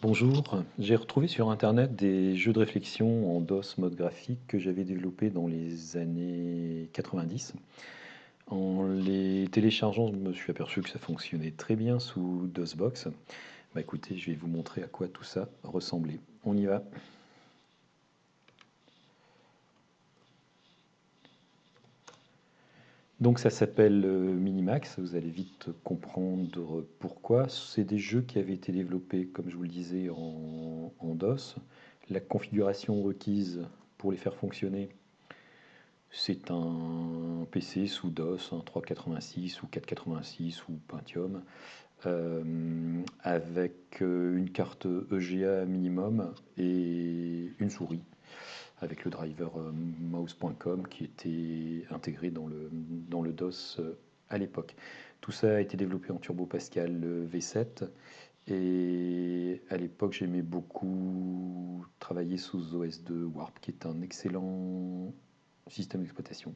Bonjour, j'ai retrouvé sur internet des jeux de réflexion en DOS mode graphique que j'avais développés dans les années 90. En les téléchargeant, je me suis aperçu que ça fonctionnait très bien sous DOSBox. Bah écoutez, je vais vous montrer à quoi tout ça ressemblait. On y va. Donc ça s'appelle Minimax, vous allez vite comprendre pourquoi. C'est des jeux qui avaient été développés, comme je vous le disais, en DOS. La configuration requise pour les faire fonctionner, c'est un PC sous DOS, un 386 ou 486 ou Pentium, avec une carte EGA minimum et une souris, avec le driver mouse.com qui était intégré dans le DOS à l'époque. Tout ça a été développé en Turbo Pascal V7 et à l'époque j'aimais beaucoup travailler sous OS2 Warp qui est un excellent système d'exploitation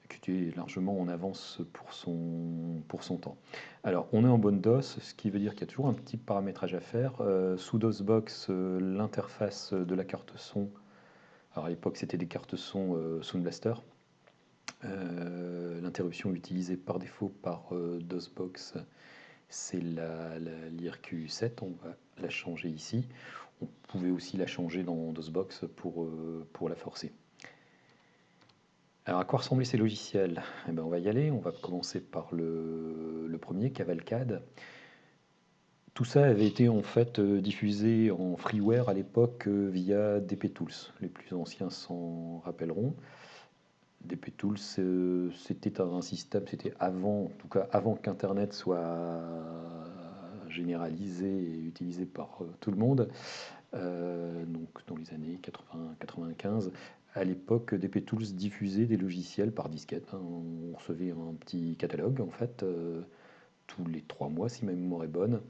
qui était largement en avance pour son temps. Alors, on est en bonne DOS, ce qui veut dire qu'il y a toujours un petit paramétrage à faire. Sous DOSBox, l'interface de la carte son, alors à l'époque c'était des cartes son Sound Blaster. L'interruption utilisée par défaut par DOSBox, c'est l'IRQ7, on va la changer ici. On pouvait aussi la changer dans DOSBox pour la forcer. Alors, à quoi ressemblaient ces logiciels? Eh ben, on va y aller. On va commencer par le premier, Cavalcade. Tout ça avait été en fait diffusé en freeware à l'époque via DPTools. Les plus anciens s'en rappelleront. DPTools, c'était un système, c'était avant, en tout cas avant qu'Internet soit généralisé et utilisé par tout le monde. Donc dans les années 80-95. À l'époque, DPTools diffusait des logiciels par disquette, hein. On recevait un petit catalogue en fait tous les 3 mois si ma mémoire est bonne,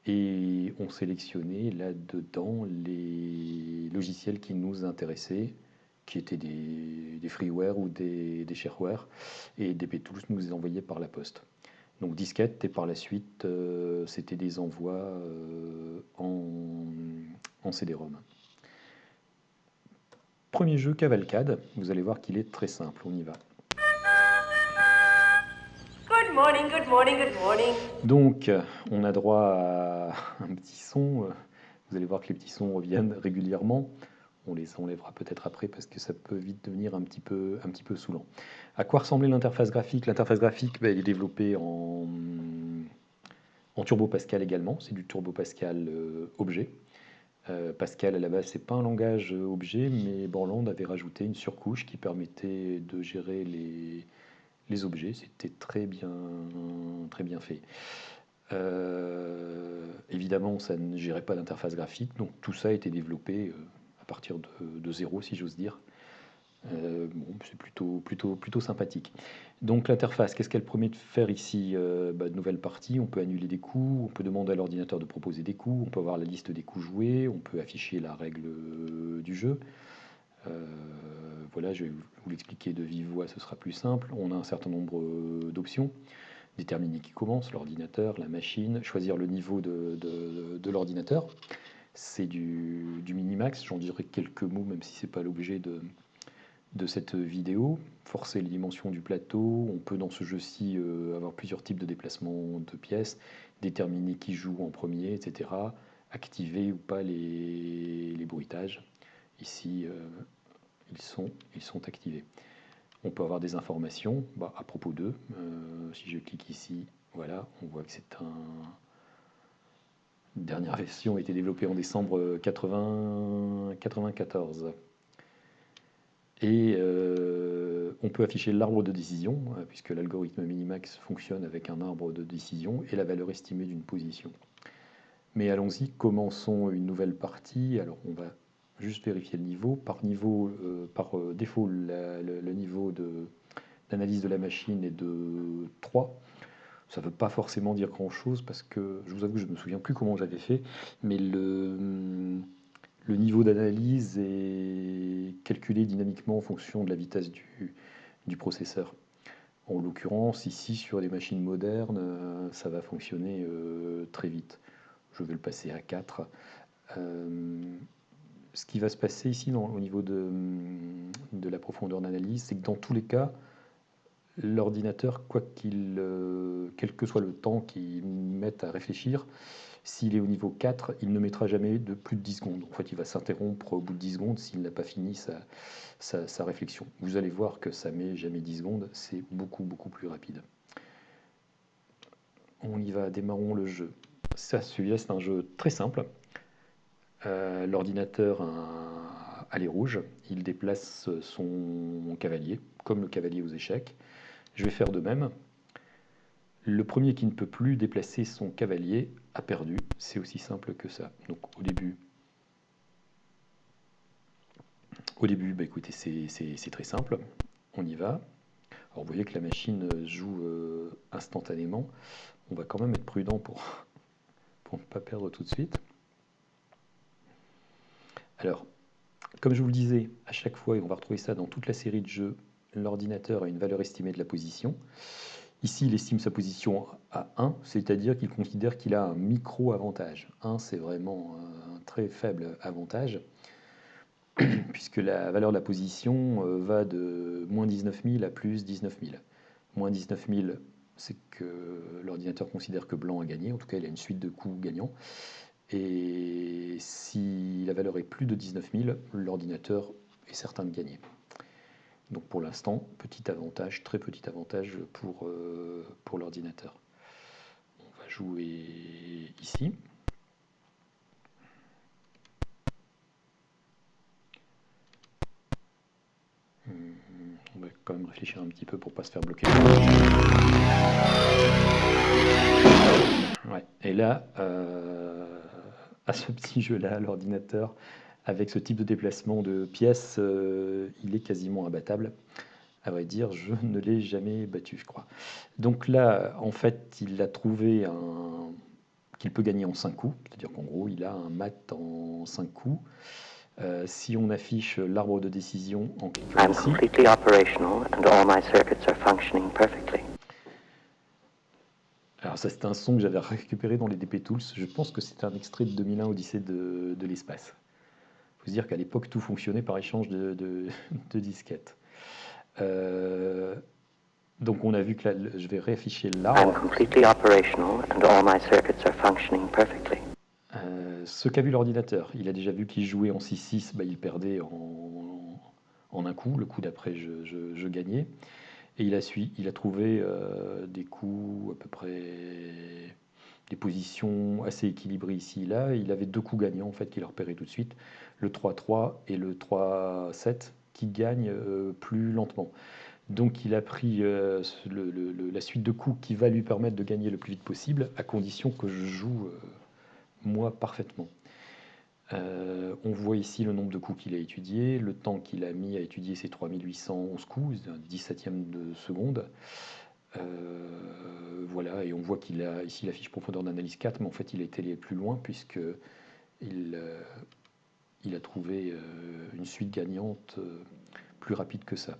et on sélectionnait là-dedans les logiciels qui nous intéressaient, qui étaient des freeware ou des shareware, et DPTools nous les envoyait par la poste. Donc disquette, et par la suite c'était des envois en CD-ROM. Premier jeu, Cavalcade, vous allez voir qu'il est très simple, on y va. Good morning, good morning, good morning. Donc, on a droit à un petit son, vous allez voir que les petits sons reviennent régulièrement. On les enlèvera peut-être après parce que ça peut vite devenir un petit peu saoulant. À quoi ressemblait l'interface graphique? L'interface graphique, elle est développée en Turbo Pascal également, c'est du Turbo Pascal objet. Pascal à la base c'est pas un langage objet, mais Borland avait rajouté une surcouche qui permettait de gérer les objets. C'était très bien fait. Évidemment, ça ne gérait pas d'interface graphique, donc tout ça a été développé à partir de zéro, si j'ose dire. Bon, c'est plutôt sympathique. Donc l'interface, qu'est-ce qu'elle promet de faire ici? De nouvelles parties, on peut annuler des coups, on peut demander à l'ordinateur de proposer des coups, on peut avoir la liste des coups joués, on peut afficher la règle du jeu. Voilà, je vais vous l'expliquer de vive voix, ce sera plus simple. On a un certain nombre d'options. Déterminer qui commence, l'ordinateur, la machine, choisir le niveau de l'ordinateur. C'est du minimax, j'en dirai quelques mots, même si ce n'est pas l'objet de cette vidéo. Forcer les dimensions du plateau, on peut dans ce jeu-ci avoir plusieurs types de déplacements de pièces, déterminer qui joue en premier, etc. Activer ou pas les bruitages. Ici, ils sont activés. On peut avoir des informations à propos d'eux. Si je clique ici, voilà, on voit que c'est un. Une dernière version a été développée en décembre 94. Et on peut afficher l'arbre de décision, puisque l'algorithme Minimax fonctionne avec un arbre de décision et la valeur estimée d'une position. Mais allons-y, commençons une nouvelle partie. Alors on va juste vérifier le niveau. Par défaut, le niveau d'analyse de la machine est de 3. Ça ne veut pas forcément dire grand-chose parce que je vous avoue que je ne me souviens plus comment j'avais fait, mais le niveau d'analyse est calculé dynamiquement en fonction de la vitesse du processeur. En l'occurrence, ici, sur les machines modernes, ça va fonctionner très vite. je vais le passer à 4. Ce qui va se passer ici au niveau de la profondeur d'analyse, c'est que dans tous les cas, l'ordinateur, quel que soit le temps qu'il mette à réfléchir, s'il est au niveau 4, il ne mettra jamais de plus de 10 secondes. En fait, il va s'interrompre au bout de 10 secondes s'il n'a pas fini sa réflexion. Vous allez voir que ça met jamais 10 secondes, c'est beaucoup, beaucoup plus rapide. On y va, démarrons le jeu. Celui-là, c'est un jeu très simple. L'ordinateur a les rouges, il déplace son cavalier, comme le cavalier aux échecs. Je vais faire de même. Le premier qui ne peut plus déplacer son cavalier a perdu. C'est aussi simple que ça. Donc au début, écoutez, c'est très simple. On y va. Alors vous voyez que la machine joue instantanément. On va quand même être prudent pour ne pas perdre tout de suite. Alors, comme je vous le disais, à chaque fois, et on va retrouver ça dans toute la série de jeux, l'ordinateur a une valeur estimée de la position. Ici, il estime sa position à 1, c'est-à-dire qu'il considère qu'il a un micro-avantage. 1, c'est vraiment un très faible avantage, puisque la valeur de la position va de moins 19 000 à plus 19 000. Moins 19 000, c'est que l'ordinateur considère que blanc a gagné, en tout cas il a une suite de coups gagnants. Et si la valeur est plus de 19 000, l'ordinateur est certain de gagner. Donc pour l'instant, petit avantage, très petit avantage pour l'ordinateur. On va jouer ici. On va quand même réfléchir un petit peu pour ne pas se faire bloquer. Ouais. Et là, à ce petit jeu-là, l'ordinateur, avec ce type de déplacement de pièces, il est quasiment imbattable. À vrai dire, je ne l'ai jamais battu, je crois. Donc là, en fait, il a trouvé qu'il peut gagner en 5 coups. C'est-à-dire qu'en gros, il a un mat en 5 coups. Si on affiche l'arbre de décision en cliquant ici, alors ça c'est un son que j'avais récupéré dans les DP Tools. Je pense que c'est un extrait de 2001 Odyssée de l'espace. Il faut se dire qu'à l'époque tout fonctionnait par échange de disquettes. Donc on a vu que là, je vais réafficher l'arbre. Ce qu'a vu l'ordinateur, il a déjà vu qu'il jouait en 6-6, bah, il perdait en un coup. Le coup d'après, je gagnais. Et il a trouvé des coups à peu près, des positions assez équilibrées ici et là. Il avait 2 coups gagnants en fait qu'il a repéré tout de suite, le 3-3 et le 3-7 qui gagnent plus lentement. Donc il a pris la suite de coups qui va lui permettre de gagner le plus vite possible, à condition que je joue moi parfaitement. On voit ici le nombre de coups qu'il a étudié, le temps qu'il a mis à étudier ces 3811 coups, un 17e de seconde. Voilà, et on voit qu'il a ici la fiche profondeur d'analyse 4, mais en fait il a été allé plus loin puisque il a trouvé une suite gagnante plus rapide que ça.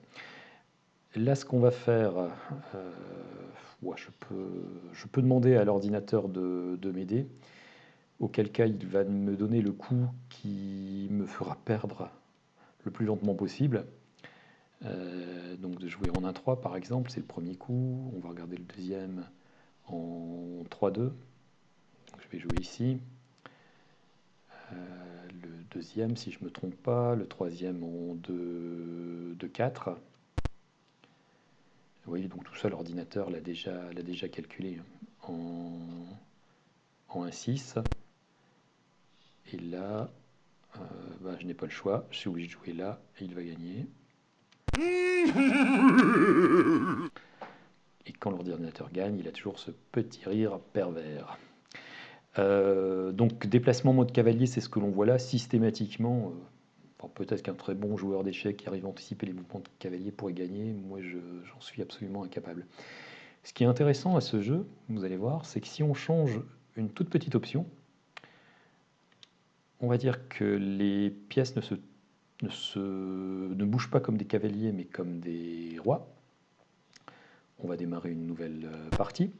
Là, ce qu'on va faire, je peux demander à l'ordinateur de m'aider, auquel cas il va me donner le coup qui me fera perdre le plus lentement possible. Donc de jouer en 1-3 par exemple, c'est le premier coup. On va regarder le deuxième en 3-2. Je vais jouer ici. Le deuxième, si je ne me trompe pas, le troisième en 2-4. Vous voyez, donc tout ça, l'ordinateur l'a déjà calculé en 1-6. Et là, je n'ai pas le choix, je suis obligé de jouer là, et il va gagner. Et quand l'ordinateur gagne, il a toujours ce petit rire pervers. Donc déplacement mode cavalier, c'est ce que l'on voit là, systématiquement. Peut-être qu'un très bon joueur d'échecs qui arrive à anticiper les mouvements de cavalier pourrait gagner, moi j'en suis absolument incapable. Ce qui est intéressant à ce jeu, vous allez voir, c'est que si on change une toute petite option, on va dire que les pièces ne bougent pas comme des cavaliers, mais comme des rois. On va démarrer une nouvelle partie.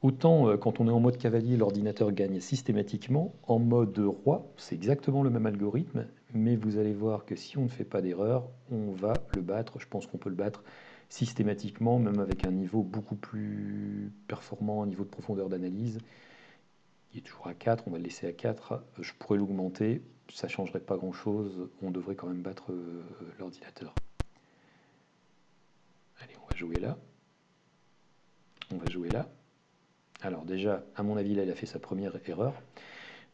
Autant quand on est en mode cavalier, l'ordinateur gagne systématiquement. En mode roi, c'est exactement le même algorithme, mais vous allez voir que si on ne fait pas d'erreur, on va le battre. Je pense qu'on peut le battre systématiquement, même avec un niveau beaucoup plus performant, un niveau de profondeur d'analyse. Il est toujours à 4, on va le laisser à 4. Je pourrais l'augmenter, ça ne changerait pas grand-chose. On devrait quand même battre l'ordinateur. Allez, on va jouer là. On va jouer là. Alors déjà, à mon avis, là, il a fait sa première erreur.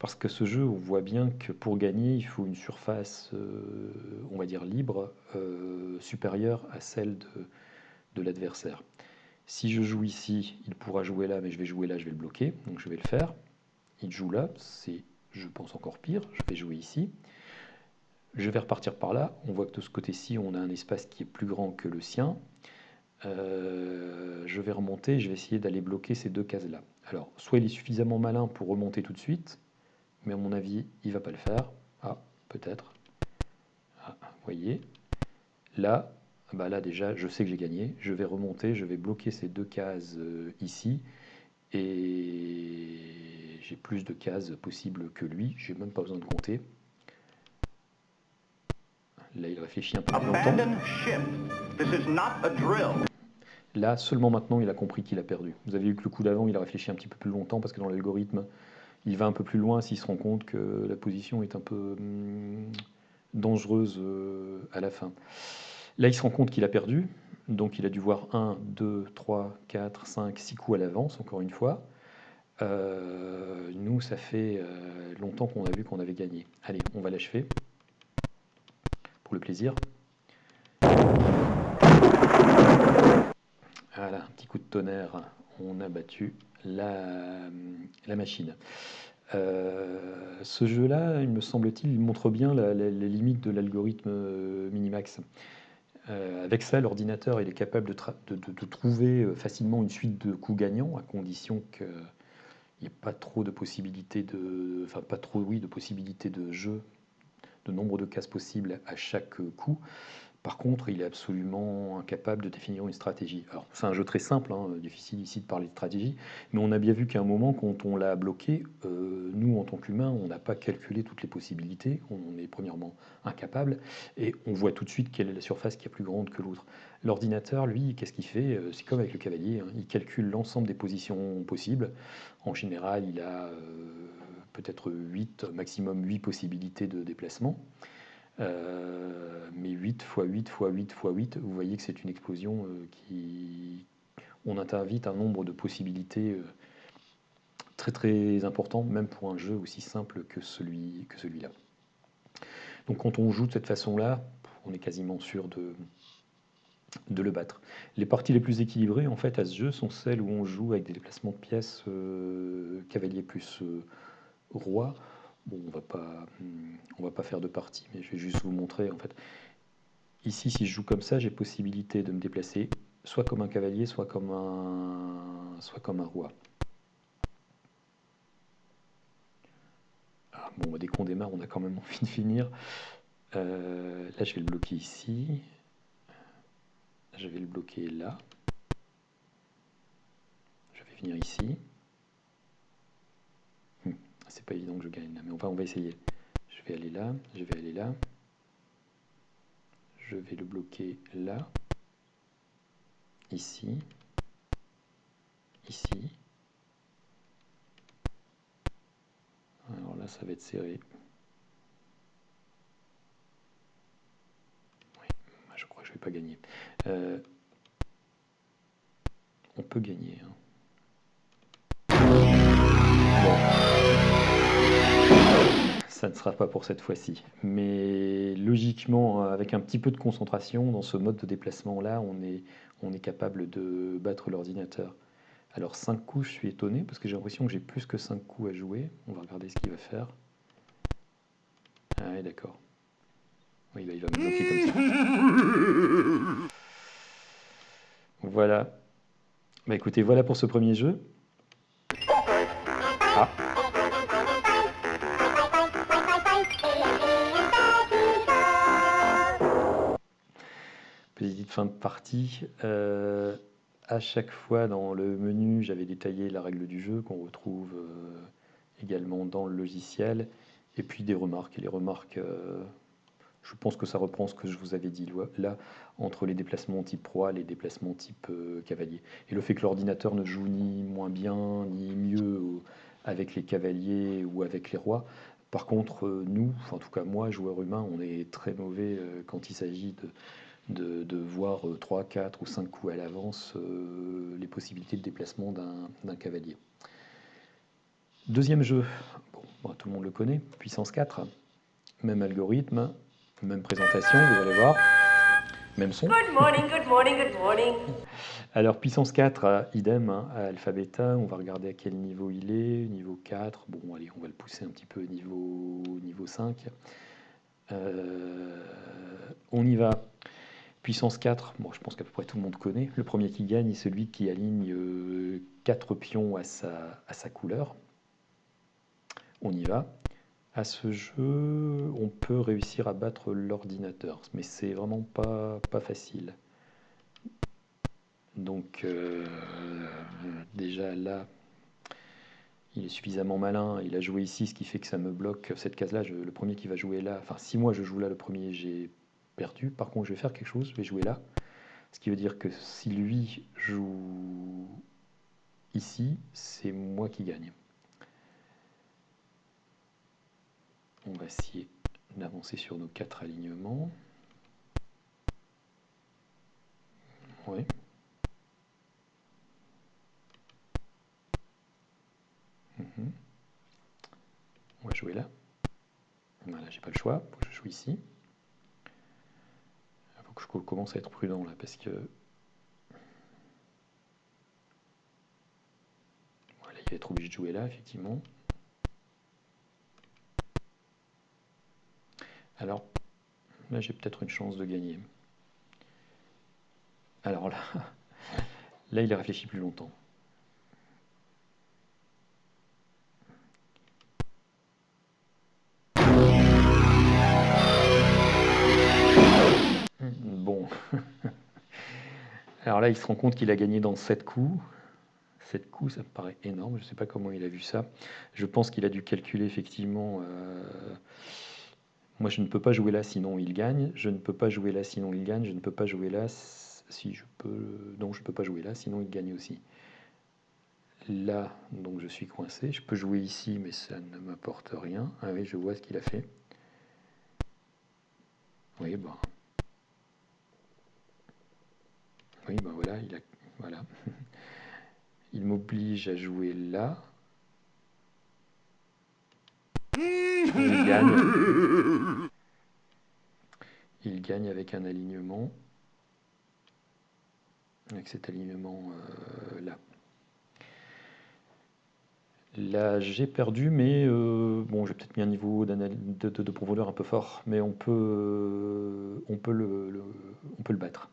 Parce que ce jeu, on voit bien que pour gagner, il faut une surface, on va dire libre, supérieure à celle de l'adversaire. Si je joue ici, il pourra jouer là, mais je vais jouer là, je vais le bloquer. Donc je vais le faire. Il joue là, c'est, je pense, encore pire. Je vais jouer ici. Je vais repartir par là. On voit que de ce côté-ci, on a un espace qui est plus grand que le sien. Je vais remonter, je vais essayer d'aller bloquer ces deux cases-là. Alors, soit il est suffisamment malin pour remonter tout de suite, mais à mon avis, il ne va pas le faire. Ah, peut-être. Ah, vous voyez. Là, bah là déjà, je sais que j'ai gagné. Je vais remonter, je vais bloquer ces deux cases ici. Et j'ai plus de cases possibles que lui. J'ai même pas besoin de compter. Là, il réfléchit un peu plus longtemps. Là, seulement maintenant, il a compris qu'il a perdu. Vous avez vu que le coup d'avant, il a réfléchi un petit peu plus longtemps parce que dans l'algorithme, il va un peu plus loin s'il se rend compte que la position est un peu dangereuse à la fin. Là, il se rend compte qu'il a perdu, donc il a dû voir 1, 2, 3, 4, 5, 6 coups à l'avance, encore une fois. Nous, ça fait longtemps qu'on a vu qu'on avait gagné. Allez, on va l'achever, pour le plaisir. Voilà, un petit coup de tonnerre, on a battu la machine. Ce jeu-là, il me semble-t-il, montre bien les limites de l'algorithme Minimax. Avec ça, l'ordinateur il est capable de trouver facilement une suite de coups gagnants, à condition qu'il n'y ait pas trop de possibilités de, enfin pas trop, oui, de possibilités de jeu, de nombre de cases possibles à chaque coup. Par contre, il est absolument incapable de définir une stratégie. Alors, c'est un jeu très simple, hein, difficile ici de parler de stratégie, mais on a bien vu qu'à un moment, quand on l'a bloqué, nous, en tant qu'humains, on n'a pas calculé toutes les possibilités, on est premièrement incapable, et on voit tout de suite quelle est la surface qui est plus grande que l'autre. L'ordinateur, lui, qu'est-ce qu'il fait? C'est comme avec le cavalier, hein, il calcule l'ensemble des positions possibles. En général, il a peut-être 8, maximum 8 possibilités de déplacement. Mais 8 fois 8 fois 8 fois 8, vous voyez que c'est une explosion qui... On atteint vite un nombre de possibilités très très important, même pour un jeu aussi simple que celui-là. Donc quand on joue de cette façon-là, on est quasiment sûr de le battre. Les parties les plus équilibrées en fait à ce jeu sont celles où on joue avec des déplacements de pièces cavalier plus roi. Bon, on va pas faire de partie, mais je vais juste vous montrer en fait. Ici, si je joue comme ça, j'ai possibilité de me déplacer soit comme un cavalier, soit comme un roi. Ah, bon, dès qu'on démarre, on a quand même envie de finir. Là, je vais le bloquer ici. Je vais le bloquer là. Je vais venir ici. C'est pas évident que je gagne là, mais on va essayer. Je vais aller là, je vais aller là. Je vais le bloquer là. Ici. Ici. Alors là, ça va être serré. Oui, je crois que je ne vais pas gagner. On peut gagner. Hein. Bon. Ça ne sera pas pour cette fois-ci. Mais logiquement, avec un petit peu de concentration, dans ce mode de déplacement-là, on est capable de battre l'ordinateur. Alors 5 coups, je suis étonné, parce que j'ai l'impression que j'ai plus que 5 coups à jouer. On va regarder ce qu'il va faire. Ah oui, d'accord. Oui, il va me bloquer comme ça. Voilà. Bah écoutez, voilà pour ce premier jeu. Ah. Petite fin de partie. à chaque fois dans le menu, j'avais détaillé la règle du jeu qu'on retrouve également dans le logiciel, et puis des remarques. Et les remarques, je pense que ça reprend ce que je vous avais dit là, entre les déplacements type roi et les déplacements type cavalier. Et le fait que l'ordinateur ne joue ni moins bien, ni mieux avec les cavaliers ou avec les rois. Par contre, nous, enfin, en tout cas moi, joueur humain, on est très mauvais quand il s'agit de voir 3, 4 ou 5 coups à l'avance les possibilités de déplacement d'un cavalier. Deuxième jeu, bon, tout le monde le connaît, Puissance 4, même algorithme, même présentation, vous allez voir, même son. Good morning, good morning, good morning. Alors Puissance 4, idem, hein, à Alpha Beta, on va regarder à quel niveau il est, niveau 4, bon allez, on va le pousser un petit peu niveau 5. On y va. Puissance 4, bon, je pense qu'à peu près tout le monde connaît. Le premier qui gagne est celui qui aligne 4 pions à sa couleur. On y va. À ce jeu, on peut réussir à battre l'ordinateur, mais c'est vraiment pas facile. Donc déjà là, il est suffisamment malin, il a joué ici, ce qui fait que ça me bloque cette case-là. Le premier qui va jouer là, enfin si moi je joue là le premier, j'ai perdu. Par contre, je vais faire quelque chose, je vais jouer là. Ce qui veut dire que si lui joue ici, c'est moi qui gagne. On va essayer d'avancer sur nos 4 alignements. Oui. On va jouer là. Voilà, j'ai pas le choix, faut que je joue ici. Il faut que je commence à être prudent là, parce que voilà, il va être obligé de jouer là, effectivement. Alors, là, j'ai peut-être une chance de gagner. Alors là, là, il a réfléchi plus longtemps. Bon. Alors là, il se rend compte qu'il a gagné dans 7 coups. 7 coups, ça me paraît énorme. Je ne sais pas comment il a vu ça. Je pense qu'il a dû calculer effectivement. Moi, je ne peux pas jouer là, sinon il gagne. Je ne peux pas jouer là, sinon il gagne. Je ne peux pas jouer là. Si je peux. Non, je ne peux pas jouer là, sinon il gagne aussi. Là, donc je suis coincé. Je peux jouer ici, mais ça ne m'apporte rien. Ah oui, je vois ce qu'il a fait. Oui, bon. Oui, ben voilà, voilà. Il m'oblige à jouer là. Il gagne. Il gagne avec un alignement. Avec cet alignement là. Là, j'ai perdu, mais bon, j'ai peut-être mis un niveau de profondeur un peu fort, mais on peut le battre.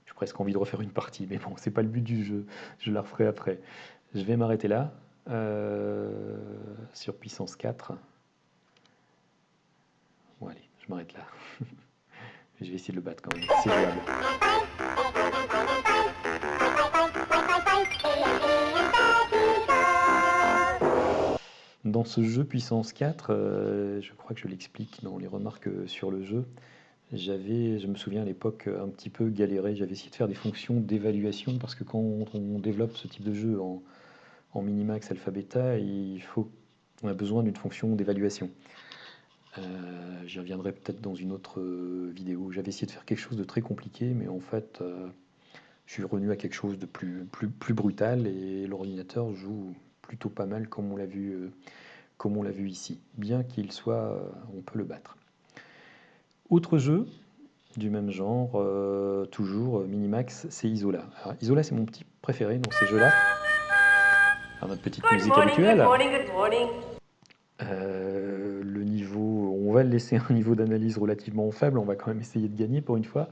J'ai presque envie de refaire une partie, mais bon, c'est pas le but du jeu. Je la referai après. Je vais m'arrêter là, sur puissance 4. Bon, allez, je m'arrête là. Je vais essayer de le battre quand même. C'est jouable. Dans ce jeu puissance 4, je crois que je l'explique dans les remarques sur le jeu, je me souviens à l'époque, un petit peu galéré. J'avais essayé de faire des fonctions d'évaluation parce que quand on développe ce type de jeu en minimax, alpha, beta, on a besoin d'une fonction d'évaluation. J'y reviendrai peut-être dans une autre vidéo. J'avais essayé de faire quelque chose de très compliqué, mais en fait, je suis revenu à quelque chose de plus brutal et l'ordinateur joue plutôt pas mal comme on l'a vu ici. Bien qu'il soit, on peut le battre. Autre jeu du même genre, toujours Minimax, c'est Isola. Alors, Isola, c'est mon petit préféré dans ces jeux-là. Alors, notre petite Good musique morning, good habituelle. morning, good morning. Le niveau, on va le laisser un niveau d'analyse relativement faible. On va quand même essayer de gagner pour une fois.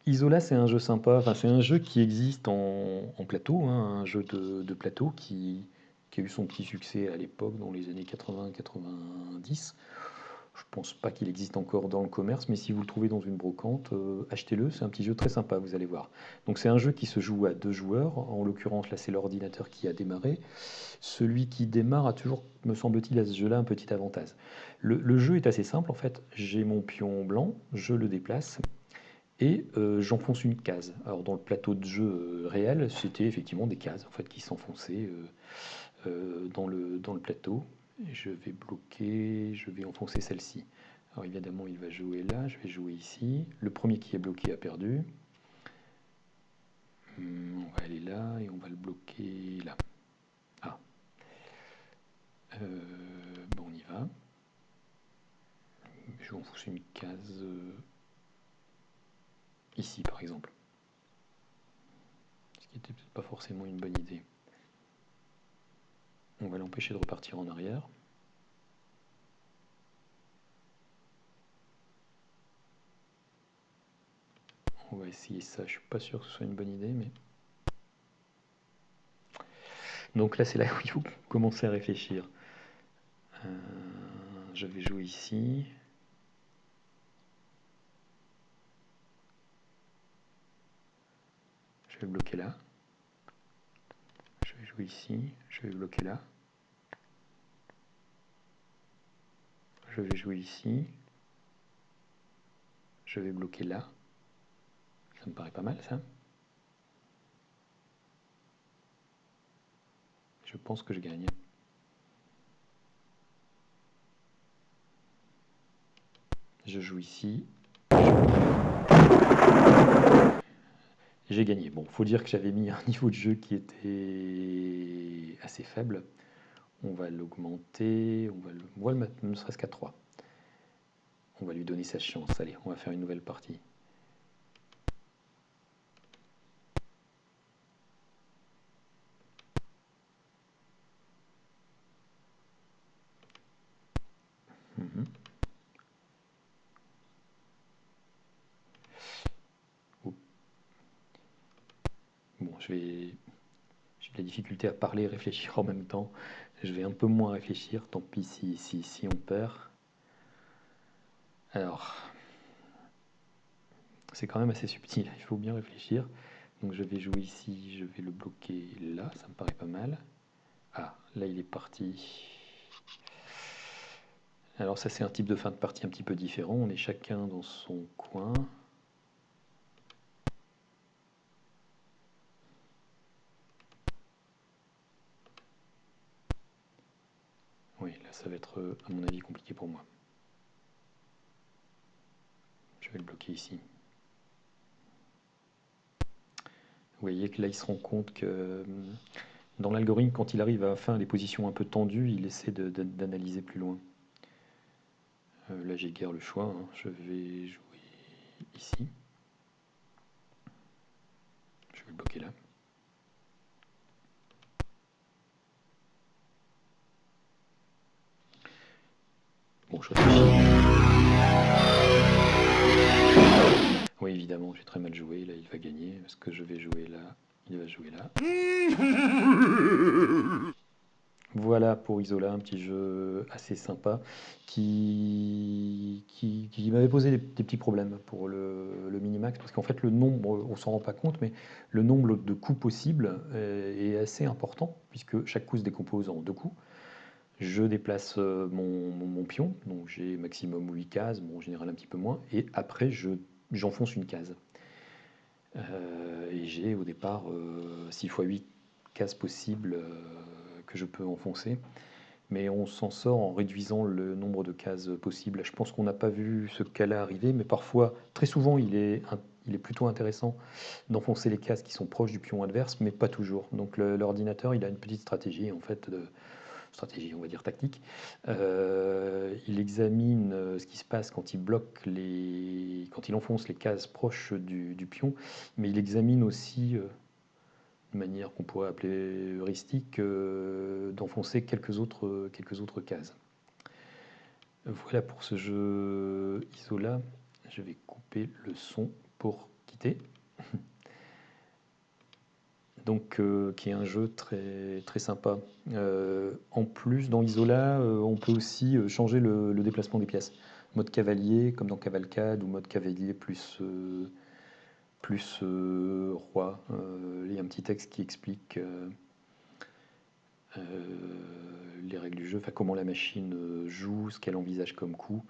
Isola, c'est un jeu sympa. Enfin, c'est un jeu qui existe en plateau, hein, un jeu de plateau qui a eu son petit succès à l'époque, dans les années 80-90. Je pense pas qu'il existe encore dans le commerce, mais si vous le trouvez dans une brocante, achetez-le, c'est un petit jeu très sympa, vous allez voir. Donc c'est un jeu qui se joue à 2 joueurs, en l'occurrence là c'est l'ordinateur qui a démarré. Celui qui démarre a toujours, me semble-t-il, à ce jeu-là un petit avantage. Le jeu est assez simple en fait, j'ai mon pion blanc, je le déplace et j'enfonce une case. Alors dans le plateau de jeu réel, c'était effectivement des cases en fait qui s'enfonçaient dans le plateau. Je vais bloquer, je vais enfoncer celle-ci. Alors évidemment, il va jouer là, je vais jouer ici. Le premier qui est bloqué a perdu. On va aller là et on va le bloquer là. Ah, bon, on y va. Je vais enfoncer une case ici par exemple. Ce qui n'était peut-être pas forcément une bonne idée. On va l'empêcher de repartir en arrière. On va essayer ça, je suis pas sûr que ce soit une bonne idée, mais... Donc là, c'est là où il faut commencer à réfléchir. Je vais jouer ici. Je vais bloquer là. Je vais jouer ici. Je vais bloquer là. Je vais jouer ici. Je vais bloquer là. Ça me paraît pas mal, ça. Je pense que je gagne. Je joue ici. J'ai gagné. Bon, faut dire que j'avais mis un niveau de jeu qui était assez faible. On va l'augmenter. On va le mettre ne serait-ce qu'à 3. On va lui donner sa chance. Allez, on va faire une nouvelle partie. Bon, j'ai de la difficulté à parler et réfléchir en même temps. Je vais un peu moins réfléchir, tant pis si on perd. Alors, c'est quand même assez subtil, il faut bien réfléchir. Donc je vais jouer ici, je vais le bloquer là, ça me paraît pas mal. Ah, là il est parti. Alors ça c'est un type de fin de partie un petit peu différent, on est chacun dans son coin. Oui, là ça va être à mon avis compliqué pour moi. Je vais le bloquer ici. Vous voyez que là il se rend compte que dans l'algorithme, quand il arrive à faire les positions un peu tendues, il essaie d'analyser plus loin. Là j'ai guère le choix, hein. Je vais jouer ici. Je vais le bloquer là. Bon, je réfléchis. Oui, évidemment, j'ai très mal joué. Là, il va gagner. Parce que je vais jouer là. Il va jouer là. Voilà pour Isola, un petit jeu assez sympa qui m'avait posé des petits problèmes pour le minimax. Parce qu'en fait, le nombre, on s'en rend pas compte, mais le nombre de coups possibles est assez important, puisque chaque coup se décompose en 2 coups. Je déplace mon pion, donc j'ai maximum 8 cases, bon, en général un petit peu moins, et après j'enfonce une case. Et j'ai au départ 6 fois 8 cases possibles que je peux enfoncer, mais on s'en sort en réduisant le nombre de cases possibles. Je pense qu'on n'a pas vu ce cas-là arriver, mais parfois, très souvent, il est plutôt intéressant d'enfoncer les cases qui sont proches du pion adverse, mais pas toujours. Donc l'ordinateur, il a une petite stratégie en fait stratégie, on va dire tactique. Il examine ce qui se passe quand il bloque quand il enfonce les cases proches du pion, mais il examine aussi, de manière qu'on pourrait appeler heuristique, d'enfoncer quelques autres cases. Voilà pour ce jeu Isola. Je vais couper le son pour quitter. donc qui est un jeu très, très sympa. En plus, dans Isola, on peut aussi changer le déplacement des pièces. Mode cavalier, comme dans Cavalcade, ou mode cavalier plus roi. Il y a un petit texte qui explique euh, les règles du jeu, enfin, comment la machine joue, ce qu'elle envisage comme coup.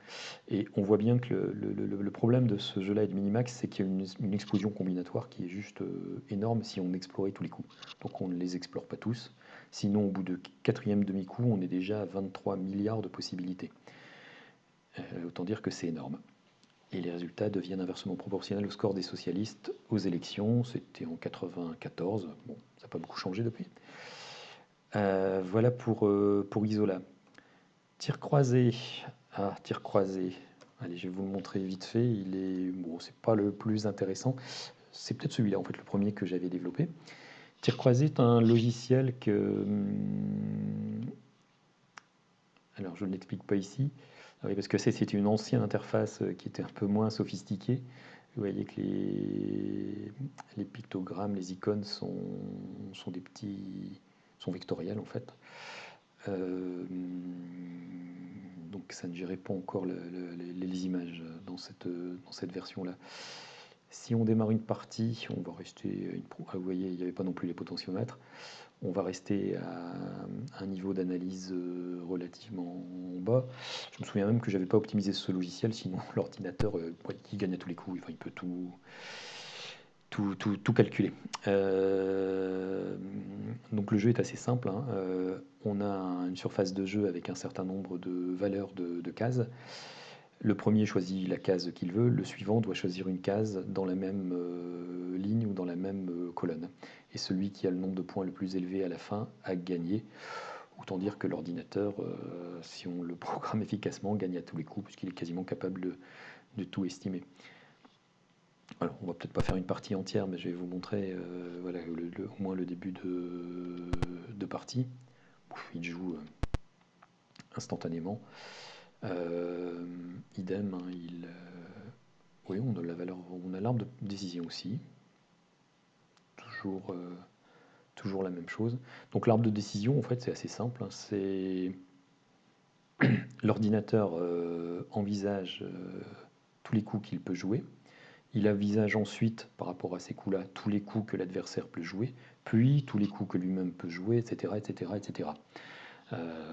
Et on voit bien que le problème de ce jeu-là et de Minimax, c'est qu'il y a une explosion combinatoire qui est juste énorme si on explorait tous les coups. Donc on ne les explore pas tous. Sinon, au bout de quatrième demi-coup, on est déjà à 23 milliards de possibilités. Autant dire que c'est énorme. Et les résultats deviennent inversement proportionnels au score des socialistes aux élections. C'était en 94. Bon, ça n'a pas beaucoup changé depuis. Voilà pour Isola. Tir croisé. Ah, tir croisé. Allez, je vais vous le montrer vite fait. Il est bon, c'est pas le plus intéressant. C'est peut-être celui-là, en fait, le premier que j'avais développé. Tir croisé est un logiciel que. Alors, je ne l'explique pas ici. Ah oui, parce que c'est une ancienne interface qui était un peu moins sophistiquée. Vous voyez que les pictogrammes, les icônes sont des petits. Sont vectoriels, en fait. Euh, donc ça ne gérait pas encore les images dans cette version-là. Si on démarre une partie, on va rester. Vous voyez, il n'y avait pas non plus les potentiomètres. On va rester à un niveau d'analyse relativement bas. Je me souviens même que j'avais pas optimisé ce logiciel, sinon l'ordinateur, il gagne à tous les coups. Enfin, il peut tout calculer. Donc le jeu est assez simple, hein. On a une surface de jeu avec un certain nombre de valeurs de cases. Le premier choisit la case qu'il veut, le suivant doit choisir une case dans la même ligne ou dans la même colonne. Et celui qui a le nombre de points le plus élevé à la fin a gagné. Autant dire que l'ordinateur, si on le programme efficacement, gagne à tous les coups, puisqu'il est quasiment capable de tout estimer. Alors, on va peut-être pas faire une partie entière, mais je vais vous montrer voilà, au moins le début de partie. Il joue instantanément. Idem, hein, oui, on a la valeur, on a l'arbre de décision aussi. Toujours, toujours la même chose. Donc l'arbre de décision, en fait, c'est assez simple, hein. C'est l'ordinateur envisage tous les coups qu'il peut jouer. Il envisage ensuite, par rapport à ces coups-là, tous les coups que l'adversaire peut jouer, puis tous les coups que lui-même peut jouer, etc. etc., etc.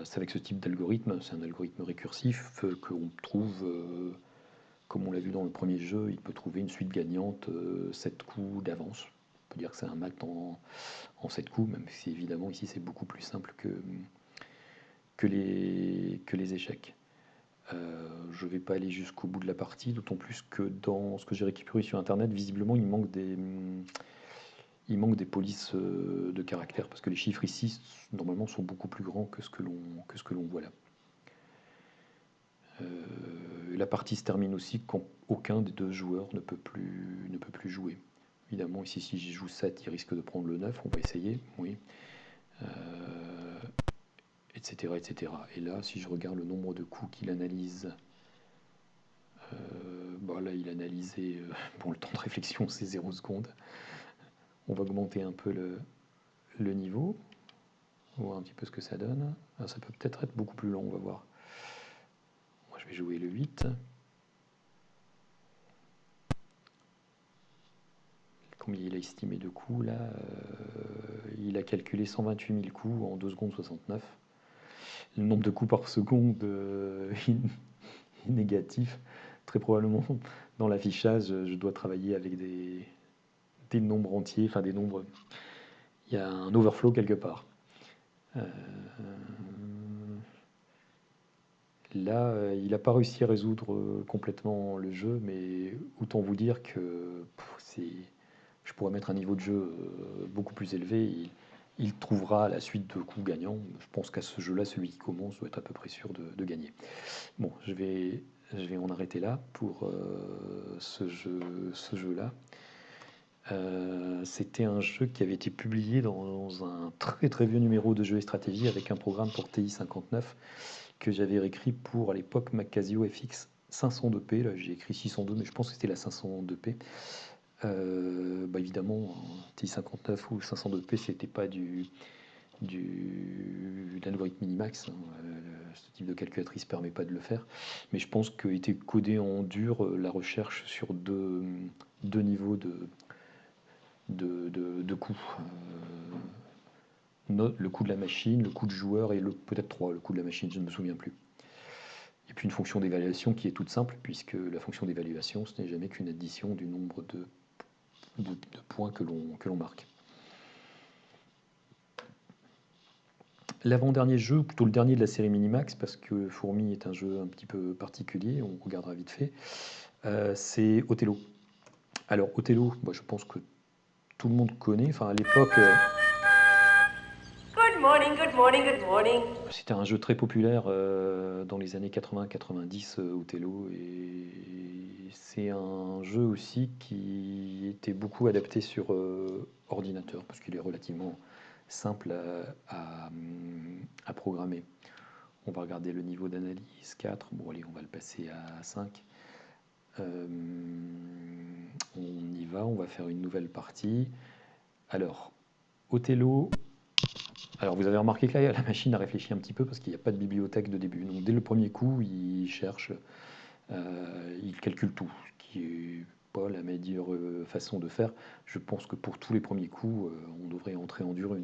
C'est avec ce type d'algorithme, c'est un algorithme récursif qu'on trouve, comme on l'a vu dans le premier jeu, il peut trouver une suite gagnante 7 coups d'avance. On peut dire que c'est un mat en 7 coups, même si évidemment ici c'est beaucoup plus simple que les échecs. Je ne vais pas aller jusqu'au bout de la partie, d'autant plus que dans ce que j'ai récupéré sur internet, visiblement il manque des polices de caractère, parce que les chiffres ici normalement sont beaucoup plus grands que ce que l'on voit là. La partie se termine aussi quand aucun des deux joueurs ne peut plus jouer. Évidemment, ici, si j'y joue 7, il risque de prendre le 9, on va essayer, oui. Etc., etc. Et là, si je regarde le nombre de coups qu'il analyse, bon, là, il a analysé, bon, le temps de réflexion, c'est 0 secondes. On va augmenter un peu le niveau, voir un petit peu ce que ça donne. Ah, ça peut peut-être être beaucoup plus long, on va voir. Moi, je vais jouer le 8. Combien il a estimé de coups là il a calculé 128 000 coups en 2 secondes 69. Le nombre de coups par seconde est négatif. Très probablement, dans l'affichage, je dois travailler avec des nombres entiers, enfin des nombres. Il y a un overflow quelque part. Là, il n'a pas réussi à résoudre complètement le jeu, mais autant vous dire que je pourrais mettre un niveau de jeu beaucoup plus élevé. Il trouvera la suite de coups gagnants. Je pense qu'à ce jeu-là, celui qui commence doit être à peu près sûr de gagner. Bon, je vais en arrêter là pour ce jeu-là. C'était un jeu qui avait été publié dans un très très vieux numéro de Jeux et Stratégie avec un programme pour TI-59 que j'avais réécrit pour à l'époque Mac Casio FX 502P. Là j'ai écrit 602, mais je pense que c'était la 502P. Évidemment, TI-59 ou 502P, c'était pas de l'algorithme Minimax, hein. Ce type de calculatrice ne permet pas de le faire. Mais je pense qu'était codé en dur la recherche sur deux niveaux de coût. Le coût de la machine, le coût du joueur et peut-être trois, le coût de la machine, je ne me souviens plus. Et puis une fonction d'évaluation qui est toute simple, puisque la fonction d'évaluation, ce n'est jamais qu'une addition du nombre de points que l'on marque. L'avant-dernier jeu, ou plutôt le dernier de la série Minimax, parce que Fourmi est un jeu un petit peu particulier, on regardera vite fait, c'est Othello. Alors Othello, je pense que tout le monde connaît, enfin à l'époque, Good morning, good morning, good morning. c'était un jeu très populaire dans les années 80-90, Othello, et c'est un jeu aussi qui était beaucoup adapté sur ordinateur, parce qu'il est relativement simple à programmer. On va regarder le niveau d'analyse 4. Bon, allez, on va le passer à 5. On y va, on va faire une nouvelle partie. Alors, Othello. Alors, vous avez remarqué que là, la machine a réfléchi un petit peu parce qu'il n'y a pas de bibliothèque de début. Donc, dès le premier coup, il cherche, il calcule tout, ce qui est pas la meilleure façon de faire. Je pense que pour tous les premiers coups, on devrait entrer en dur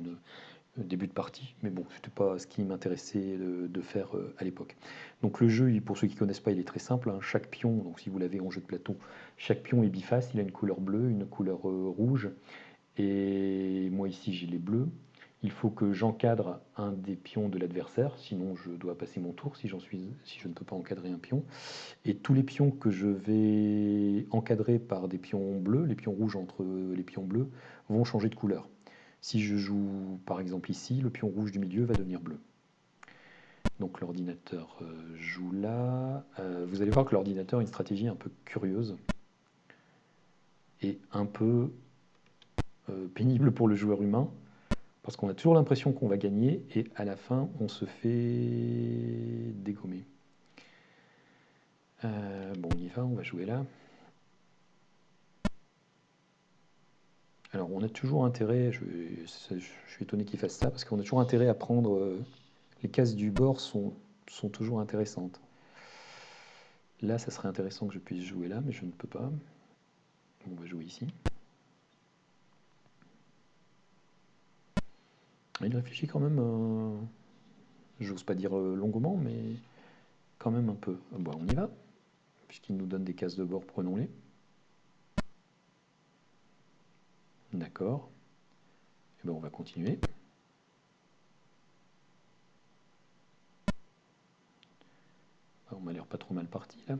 début de partie, mais bon, c'était pas ce qui m'intéressait de faire à l'époque. Donc le jeu, pour ceux qui ne connaissent pas, il est très simple, hein. Chaque pion, donc si vous l'avez en jeu de plateau, chaque pion est biface, il a une couleur bleue, une couleur rouge, et moi ici j'ai les bleus. Il faut que j'encadre un des pions de l'adversaire, sinon je dois passer mon tour si je ne peux pas encadrer un pion. Et tous les pions que je vais encadrer par des pions bleus, les pions rouges entre les pions bleus, vont changer de couleur. Si je joue par exemple ici, le pion rouge du milieu va devenir bleu. Donc l'ordinateur joue là. Vous allez voir que l'ordinateur a une stratégie un peu curieuse et un peu pénible pour le joueur humain, parce qu'on a toujours l'impression qu'on va gagner et à la fin on se fait dégommer. Bon, on y va, on va jouer là. Alors on a toujours intérêt, je suis étonné qu'il fasse ça, parce qu'on a toujours intérêt à prendre... les cases du bord sont toujours intéressantes. Là, ça serait intéressant que je puisse jouer là, mais je ne peux pas. On va jouer ici. Il réfléchit quand même, j'ose pas dire longuement, mais quand même un peu. Bon, on y va, puisqu'il nous donne des cases de bord, prenons-les. D'accord. Et ben on va continuer. On m'a l'air pas trop mal parti là.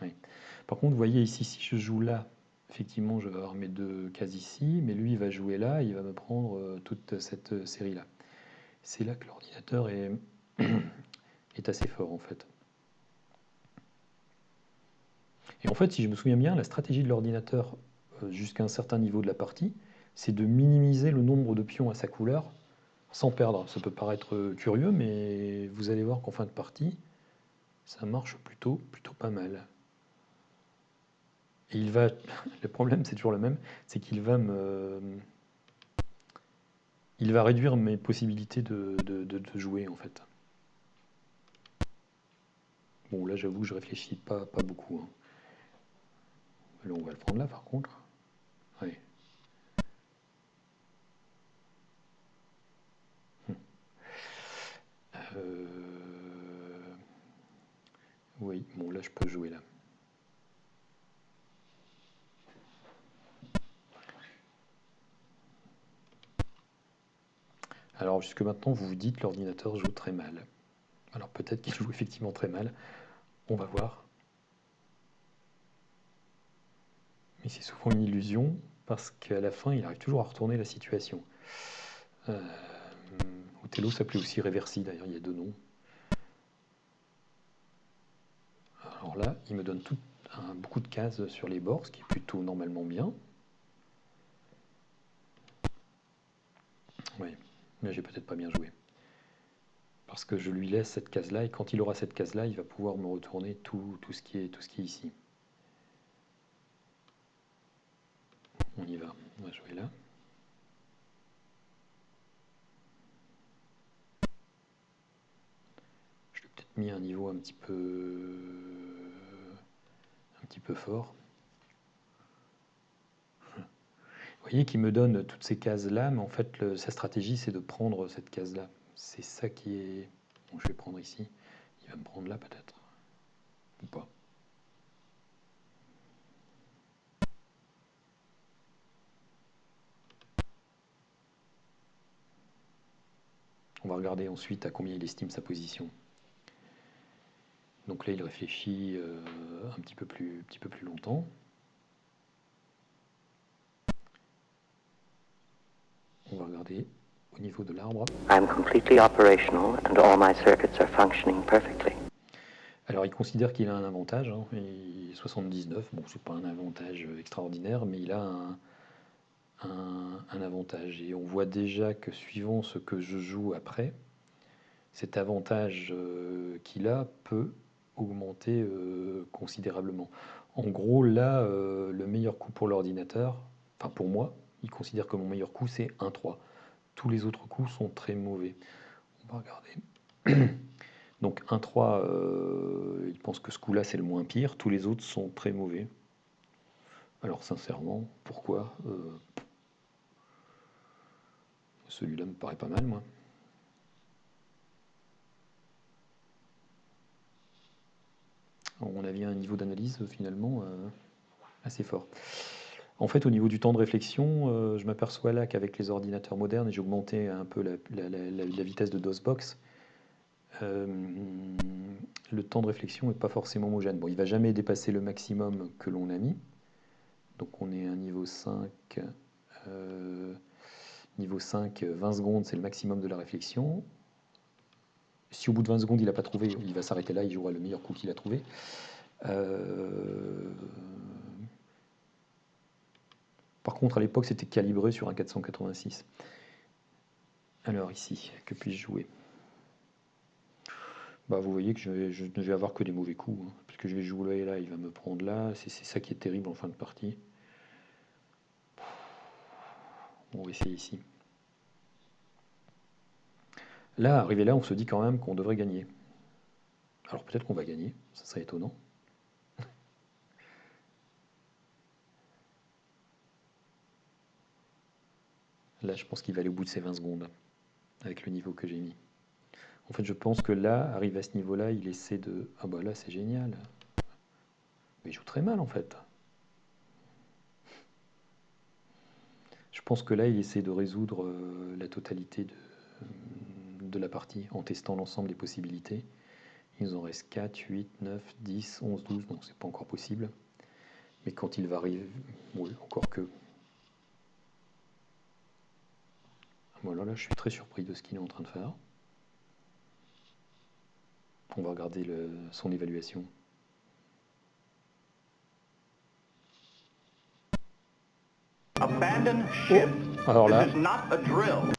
Ouais. Par contre, vous voyez ici, si je joue là, effectivement, je vais avoir mes deux cases ici, mais lui, il va jouer là, il va me prendre toute cette série-là. C'est là que l'ordinateur est, est assez fort, en fait. Et en fait, si je me souviens bien, la stratégie de l'ordinateur jusqu'à un certain niveau de la partie, c'est de minimiser le nombre de pions à sa couleur sans perdre. Ça peut paraître curieux, mais vous allez voir qu'en fin de partie, ça marche plutôt pas mal. Et il va, le problème c'est toujours le même, c'est qu'il va il va réduire mes possibilités de jouer en fait. Bon là j'avoue que je réfléchis pas beaucoup, hein. Là on va le prendre là par contre. Ouais. Oui, bon là je peux jouer là. Alors jusque maintenant vous vous dites l'ordinateur joue très mal. Alors peut-être qu'il joue effectivement très mal. On va voir. Mais c'est souvent une illusion parce qu'à la fin il arrive toujours à retourner la situation. Othello s'appelait aussi Reversi, d'ailleurs il y a deux noms. Alors là, il me donne beaucoup de cases sur les bords, ce qui est plutôt normalement bien. Oui, mais j'ai peut-être pas bien joué. Parce que je lui laisse cette case-là, et quand il aura cette case-là, il va pouvoir me retourner tout ce qui est ici. On y va. On va jouer là. Je l'ai peut-être mis à un niveau un petit peu fort. Vous voyez qu'il me donne toutes ces cases-là, mais en fait, sa stratégie, c'est de prendre cette case-là. C'est ça qui est... Bon, je vais prendre ici. Il va me prendre là, peut-être. Ou pas. On va regarder ensuite à combien il estime sa position. Donc là, il réfléchit un petit peu plus longtemps. On va regarder au niveau de l'arbre. I'm completely operational and all my circuits are functioning perfectly. Alors, il considère qu'il a un avantage. Hein, et 79, bon, c'est pas un avantage extraordinaire, mais il a un avantage. Et on voit déjà que suivant ce que je joue après, cet avantage qu'il a peut augmenter considérablement. En gros, là, le meilleur coup pour l'ordinateur, enfin pour moi, il considère que mon meilleur coup c'est 1-3. Tous les autres coups sont très mauvais. On va regarder. Donc 1-3, il pense que ce coup-là c'est le moins pire, tous les autres sont très mauvais. Alors sincèrement, pourquoi celui-là me paraît pas mal, moi. On avait un niveau d'analyse finalement assez fort. En fait, au niveau du temps de réflexion, je m'aperçois là qu'avec les ordinateurs modernes, et j'ai augmenté un peu la vitesse de DOSBox, le temps de réflexion n'est pas forcément homogène. Bon, il ne va jamais dépasser le maximum que l'on a mis. Donc on est à niveau 5. Niveau 5, 20 secondes, c'est le maximum de la réflexion. Si au bout de 20 secondes, il n'a pas trouvé, il va s'arrêter là, il jouera le meilleur coup qu'il a trouvé. Par contre, à l'époque, c'était calibré sur un 486. Alors ici, que puis-je jouer? Bah, vous voyez que je ne vais avoir que des mauvais coups, hein, parce que je vais jouer là, il va me prendre là. C'est ça qui est terrible en fin de partie. On va essayer ici. Là, arrivé là, on se dit quand même qu'on devrait gagner. Alors peut-être qu'on va gagner, ça serait étonnant. Là, je pense qu'il va aller au bout de ses 20 secondes, avec le niveau que j'ai mis. En fait, je pense que là, arrivé à ce niveau-là, il essaie de... Ah bah là, c'est génial. Mais il joue très mal, en fait. Je pense que là, il essaie de résoudre la totalité de la partie en testant l'ensemble des possibilités. Il nous en reste 4, 8, 9, 10, 11, 12, donc c'est pas encore possible. Mais quand il va arriver... Oui, encore que... Voilà, là, je suis très surpris de ce qu'il est en train de faire. On va regarder son évaluation. Abandon ship. Oh, alors là, This is not a drill.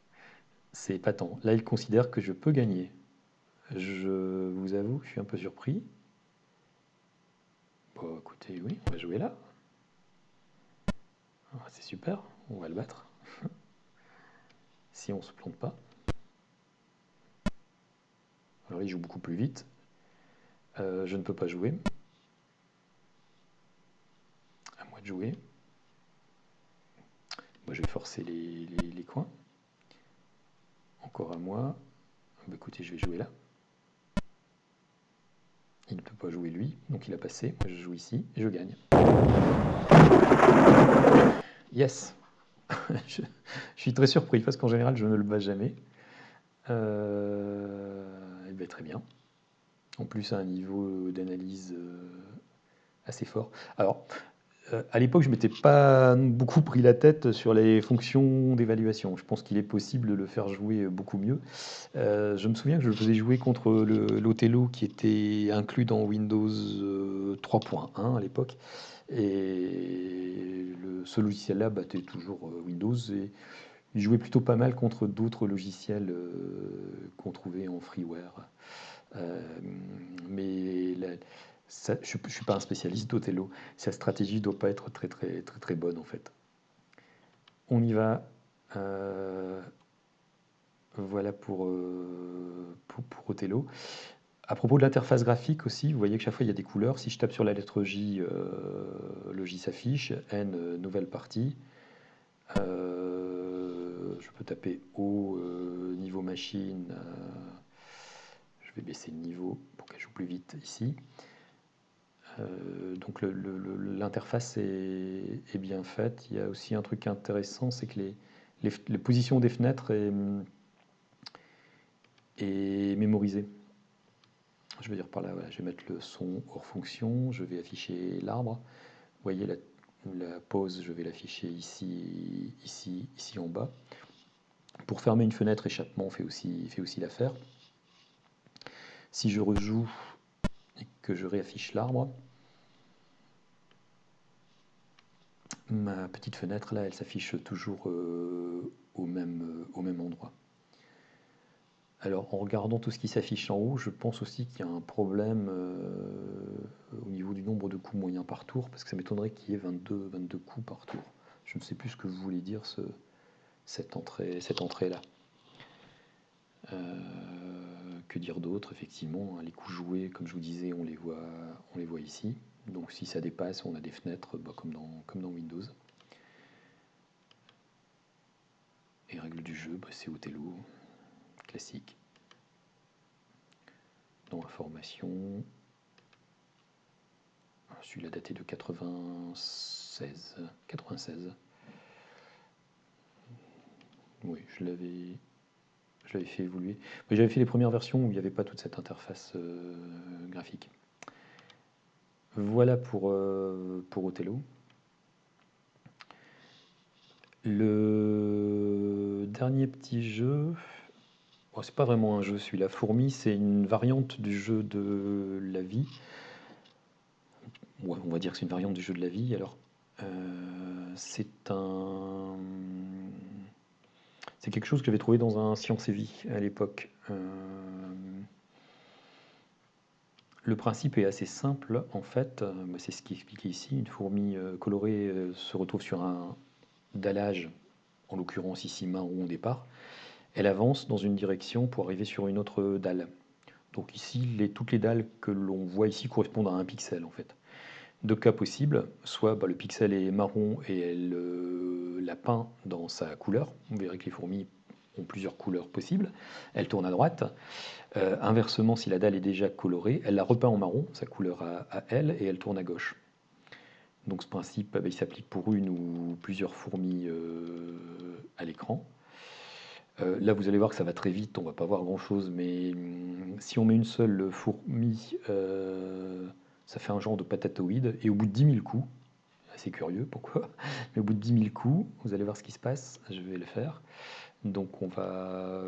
c'est épatant. Là, il considère que je peux gagner. Je vous avoue que je suis un peu surpris. Bon, écoutez, oui, on va jouer là. Ah, c'est super, on va le battre. Si on se plante pas. Alors, il joue beaucoup plus vite. Je ne peux pas jouer. À moi de jouer. Moi, je vais forcer les coins. Encore à moi. Bah, écoutez, je vais jouer là. Il ne peut pas jouer lui, donc il a passé. Moi, je joue ici et je gagne. Yes. je, je suis très surpris parce qu'en général, je ne le bats jamais. Et bien, très bien. En plus, à un niveau d'analyse assez fort. Alors, à l'époque, je ne m'étais pas beaucoup pris la tête sur les fonctions d'évaluation. Je pense qu'il est possible de le faire jouer beaucoup mieux. Je me souviens que je le faisais jouer contre l'Othello qui était inclus dans Windows 3.1 à l'époque. Et ce logiciel-là battait toujours Windows. Et il jouait plutôt pas mal contre d'autres logiciels qu'on trouvait en freeware. Mais je ne suis pas un spécialiste d'Othello. Sa stratégie ne doit pas être très, très, très, très bonne en fait. On y va. Voilà pour Othello. À propos de l'interface graphique aussi, vous voyez que chaque fois il y a des couleurs. Si je tape sur la lettre J, le J s'affiche. N, nouvelle partie. Je peux taper O, niveau machine. Je vais baisser le niveau pour qu'elle joue plus vite ici. Donc l'interface est bien faite. Il y a aussi un truc intéressant, c'est que les positions des fenêtres est mémorisée. Je veux dire par là, voilà, je vais mettre le son hors fonction, je vais afficher l'arbre. Vous voyez la pause, je vais l'afficher ici en bas. Pour fermer une fenêtre, échappement fait aussi l'affaire. Si je rejoue et que je réaffiche l'arbre, ma petite fenêtre là, elle s'affiche toujours au même endroit. Alors en regardant tout ce qui s'affiche en haut, je pense aussi qu'il y a un problème au niveau du nombre de coups moyens par tour, parce que ça m'étonnerait qu'il y ait 22 coups par tour. Je ne sais plus ce que vous voulez dire cette entrée-là. Que dire d'autre? Effectivement, les coups joués, comme je vous disais, on les voit ici. Donc si ça dépasse, on a des fenêtres comme dans Windows. Et règles du jeu, c'est Othello, classique. Dans information, celui-là daté de 96. Oui, je l'avais fait évoluer. Mais j'avais fait les premières versions où il n'y avait pas toute cette interface graphique. Voilà pour Othello. Le dernier petit jeu, bon, c'est pas vraiment un jeu celui-là, Fourmi, c'est une variante du jeu de la vie. Ouais, on va dire que c'est une variante du jeu de la vie. Alors, c'est quelque chose que j'avais trouvé dans un Science et Vie à l'époque. Le principe est assez simple en fait, c'est ce qui est expliqué ici. Une fourmi colorée se retrouve sur un dallage, en l'occurrence ici marron au départ. Elle avance dans une direction pour arriver sur une autre dalle. Donc ici, toutes les dalles que l'on voit ici correspondent à un pixel en fait. Deux cas possibles, soit le pixel est marron et elle la peint dans sa couleur. Vous verrez que les fourmis ont plusieurs couleurs possibles. Elle tourne à droite. Inversement, si la dalle est déjà colorée, elle la repeint en marron, sa couleur à elle, et elle tourne à gauche. Donc ce principe, il s'applique pour une ou plusieurs fourmis à l'écran. Là, vous allez voir que ça va très vite, on ne va pas voir grand-chose, mais si on met une seule fourmi, ça fait un genre de patatoïde, et au bout de 10 000 coups, assez curieux, pourquoi? Mais au bout de 10 000 coups, vous allez voir ce qui se passe, je vais le faire. Donc on va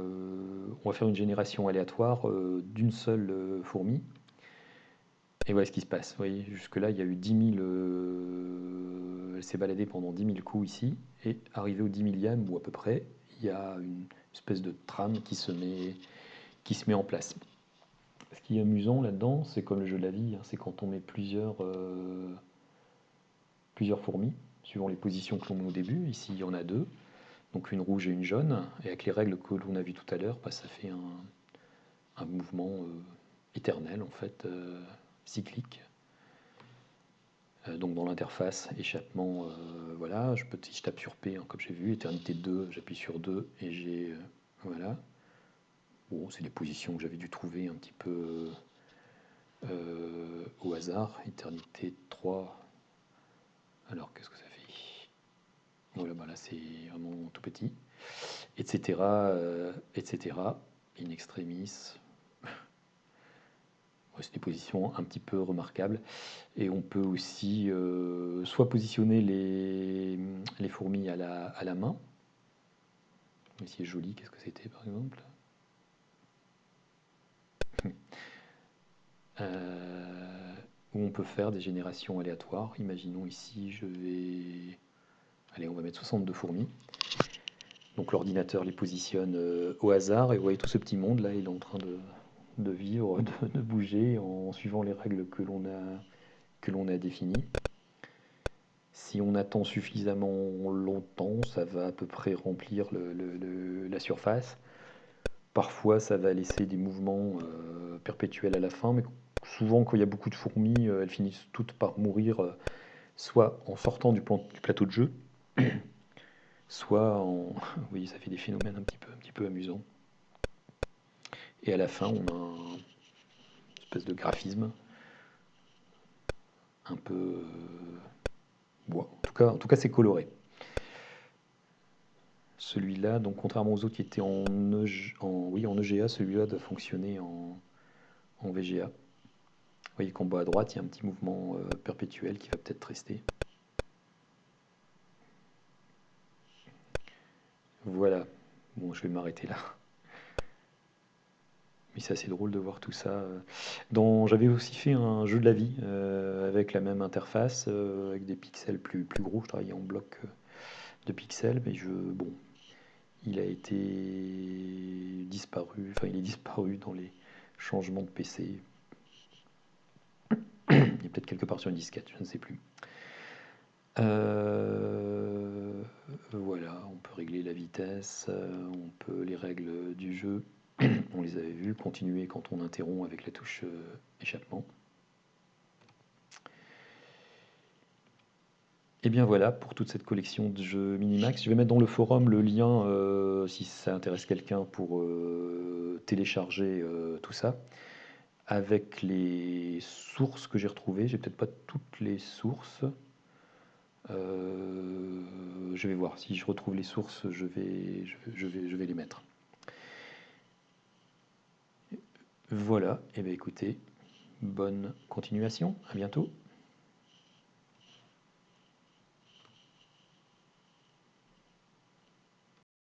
faire une génération aléatoire d'une seule fourmi. Et voilà ce qui se passe. Vous voyez, jusque-là, il y a eu 10 000... elle s'est baladée pendant 10 000 coups ici. Et arrivé au 10 millième, ou à peu près, il y a une espèce de trame qui se met en place. Ce qui est amusant là-dedans, c'est comme le jeu de la vie, c'est quand on met plusieurs fourmis, suivant les positions que l'on met au début. Ici, il y en a deux. Donc une rouge et une jaune, et avec les règles que l'on a vues tout à l'heure, ça fait un mouvement éternel en fait, cyclique. Donc dans l'interface, échappement, voilà, si je tape sur P, comme j'ai vu, éternité 2, j'appuie sur 2 et j'ai, voilà. Bon, c'est des positions que j'avais dû trouver un petit peu au hasard. Éternité 3, alors qu'est-ce que ça fait? Voilà, là c'est vraiment tout petit, etc., etc., in extremis. C'est des positions un petit peu remarquables. Et on peut aussi soit positionner les fourmis à la main. Ici est joli, qu'est-ce que c'était par exemple? Où on peut faire des générations aléatoires. Imaginons ici, allez, on va mettre 62 fourmis. Donc l'ordinateur les positionne au hasard, et vous voyez tout ce petit monde là, il est en train de vivre, de bouger en suivant les règles que l'on a définies. Si on attend suffisamment longtemps, ça va à peu près remplir la surface. Parfois, ça va laisser des mouvements perpétuels à la fin, mais souvent, quand il y a beaucoup de fourmis, elles finissent toutes par mourir, soit en sortant du plateau de jeu, soit en... Oui, ça fait des phénomènes un petit peu amusants. Et à la fin, on a une espèce de graphisme un peu bois. En tout cas, c'est coloré. Celui-là, donc contrairement aux autres qui étaient oui, en EGA, celui-là doit fonctionner en VGA. Vous voyez qu'en bas à droite, il y a un petit mouvement perpétuel qui va peut-être rester. Voilà. Bon, je vais m'arrêter là. Mais c'est assez drôle de voir tout ça. J'avais aussi fait un jeu de la vie avec la même interface, avec des pixels plus gros. Je travaillais en bloc de pixels, mais bon, il a été disparu. Enfin, il est disparu dans les changements de PC. Il est peut-être quelque part sur une disquette, je ne sais plus. Voilà, on peut régler la vitesse, on peut les règles du jeu, on les avait vues, continuer quand on interrompt avec la touche échappement. Et bien voilà pour toute cette collection de jeux Minimax. Je vais mettre dans le forum le lien si ça intéresse quelqu'un pour télécharger tout ça, avec les sources que j'ai retrouvées. J'ai peut-être pas toutes les sources. Je vais voir. Si je retrouve les sources, je vais les mettre. Voilà. Et bien écoutez, bonne continuation. À bientôt.